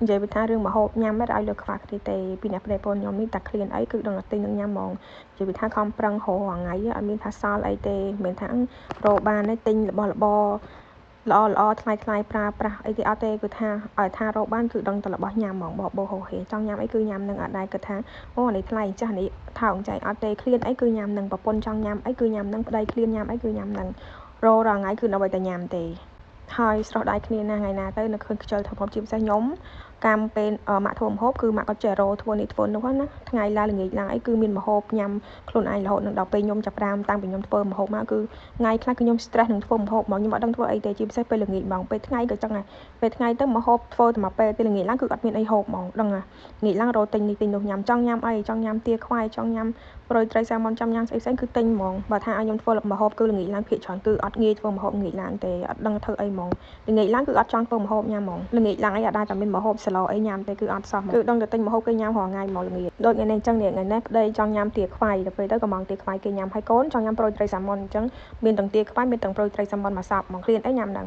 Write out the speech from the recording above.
និយាយពីថារឿងម្ហូបញ៉ាំមិនឲ្យលើខ្វះគ្នាទេពីអ្នកប្តីប្រពន្ធខ្ញុំនេះតែឃ្លានអីគឺដឹងតែទិញនឹងញ៉ាំហ្មងនិយាយពីថាខំប្រឹងរកថ្ងៃអត់មានថាសល់អីទេមិនមែនថារកបានទេទិញរបស់របរល្អថ្លៃប្រើប្រាស់អីទេអត់ទេគឺថាឲ្យថារកបានគឺដឹងតែរបស់ញ៉ាំហ្មងបោហូហេចង់ញ៉ាំអីគឺញ៉ាំនឹងអត់ដែរគិតថាអូនេះថ្លៃចាស់នេះថោកចៃអត់ទេឃ្លានអីគឺញ៉ាំនឹងប្រពន្ធចង់ញ៉ាំអីគឺញ៉ាំនឹងប្តីឃ្លានញ៉ាំអីគឺញ៉ាំនឹងរករាល់ថ្ងៃគឺដើម្បីតែញ៉ាំទេហើយស្រស់ដៃគ្នាណាថ្ងៃណាទៅនៅឃើញខ្ជិលធ្វើហូបជាពិសេសខ្ញុំកម្មពេលម៉ាក់ធ្វើម្ហូបគឺម៉ាក់ក៏ចេះរោធ្វើនេះធ្វើនោះណាថ្ងៃឡើងល្ងាចឡើងអីគឺមានម្ហូបញ៉ាំខ្លួនឯងរហូតដល់ពេលខ្ញុំចាប់ផ្ដើមតាំងពីខ្ញុំធ្វើម្ហូបមកគឺថ្ងៃខ្លះគឺខ្ញុំ stress នឹងធ្វើម្ហូបមកខ្ញុំអត់ដឹងធ្វើអីទេជាពិសេសពេលល្ងាចហ្មងពេលថ្ងៃក៏ចឹងដែរពេលថ្ងៃទៅម្ហូបធ្វើតែមួយពេលល្ងាចឡើងគឺអត់មានអីហូបហ្មងដឹងល្ងាចឡើងរោទិញនេះទិញនោះញ៉ាំចង់ញ៉ាំអីចង់ញ៉ាំទាខ្វាយចង់ញ៉ាំប្រូយត្រីសាម៉ុនចង់ញ៉ាំស្អីផ្សេងគឺទិញហ្មងបើថាឲ្យខ្ញុំធ្វើម្ហូបគឺល្ងាចឡើងភាគច្រើនគឺអត់ងាយធ្វើម្ហូបល្ងាចឡើងទេអត់ដឹងធ្វើអីហ្មងល្ងាចឡើងគឺអត់ចង់ធ្វើម្ហូបញ៉ាំហ្មងល្ងាចឡើងអីអត់ដែរតែមានម្ហូបស្លោអីញ៉ាំទេគឺអត់សោះគឺដឹងតែទិញម្ហូបគេញ៉ាំរាល់ថ្ងៃហ្មងល្ងាចដូចថ្ងៃនេះអញ្ចឹងថ្ងៃនេះប្តីចង់ញ៉ាំទាខ្វាយទៅពេលទៅកំងទាខ្វាយគេញ៉ាំហើយកូនចង់ញ៉ាំប្រូយត្រីសាម៉ុនអញ្ចឹងមានទាំងទាខ្វាយមានទាំងប្រូយត្រីសាម៉ុនមកសប់ហ្មងឃ្លានអីញ៉ាំហ្នឹង